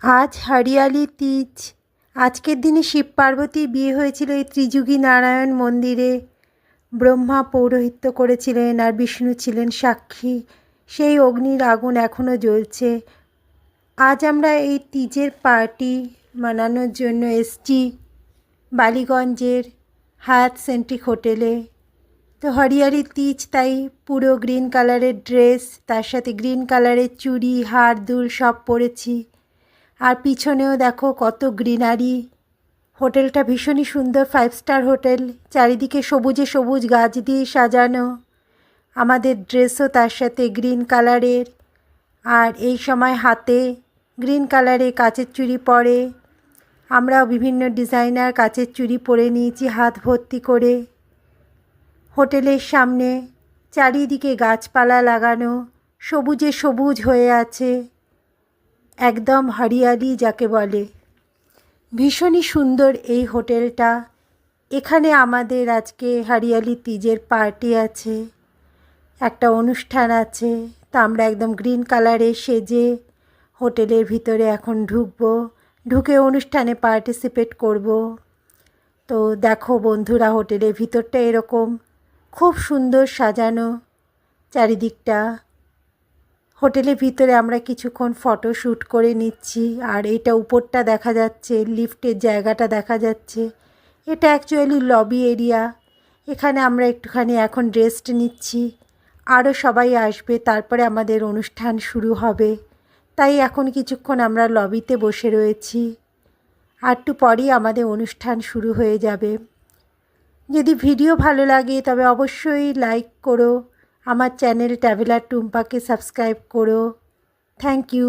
আজ হরিয়ালি তিজ। আজকের দিনে শিব পার্বতীর বিয়ে হয়েছিল এই ত্রিযুগী নারায়ণ মন্দিরে। ব্রহ্মা পৌরোহিত্য করেছিলেন আর বিষ্ণু ছিলেন সাক্ষী। সেই অগ্নির আগুন এখনও জ্বলছে। আজ আমরা এই তিজের পার্টি মানানোর জন্য এসছি বালিগঞ্জের হায়াত সেন্ট্রিক হোটেলে। তো হরিয়ালি তিজ, তাই পুরো গ্রিন কালারের ড্রেস, তার সাথে গ্রিন কালারের চুড়ি, হার দুল সব পরেছি। আর পিছনেও দেখো কত গ্রিনারি। হোটেলটা ভীষণই সুন্দর, 5 স্টার হোটেল। চারিদিকে সবুজে সবুজ গাছ দিয়ে সাজানো। আমাদের ড্রেসও তার সাথে গ্রিন কালারের। আর এই সময় হাতে গ্রিন কালারে কাচের চুড়ি পরে। আমরাও বিভিন্ন ডিজাইনার কাচের চুড়ি পরে নিয়েছি হাত ভর্তি করে। হোটেলের সামনে চারিদিকে গাছপালা লাগানো, সবুজে সবুজ হয়ে আছে, একদম হরিয়ালি যাকে বলে। ভীষণই সুন্দর এই হোটেলটা। এখানে আমাদের আজকে হরিয়ালি তিজের পার্টি আছে, একটা অনুষ্ঠান আছে। তা আমরা একদম গ্রিন কালারে সেজে হোটেলের ভিতরে এখন ঢুকবো, ঢুকে অনুষ্ঠানে পার্টিসিপেট করব। তো দেখো বন্ধুরা, হোটেলের ভিতরটা এরকম খুব সুন্দর সাজানো চারিদিকটা। হোটেলের ভিতরে আমরা কিছুক্ষণ ফটো শ্যুট করে নিচ্ছি। আর এটা উপরটা দেখা যাচ্ছে, লিফটের জায়গাটা দেখা যাচ্ছে। এটা অ্যাকচুয়ালি লবি এরিয়া। এখানে আমরা একটুখানি এখন রেস্ট নিচ্ছি। আরও সবাই আসবে, তারপরে আমাদের অনুষ্ঠান শুরু হবে। তাই এখন কিছুক্ষণ আমরা লবিতে বসে রয়েছি। আর একটু পরেই আমাদের অনুষ্ঠান শুরু হয়ে যাবে। যদি ভিডিও ভালো লাগে তবে অবশ্যই লাইক করো, আমার চ্যানেল ট্রাভেলার টুম্পাকে সাবস্ক্রাইব করো। Thank you.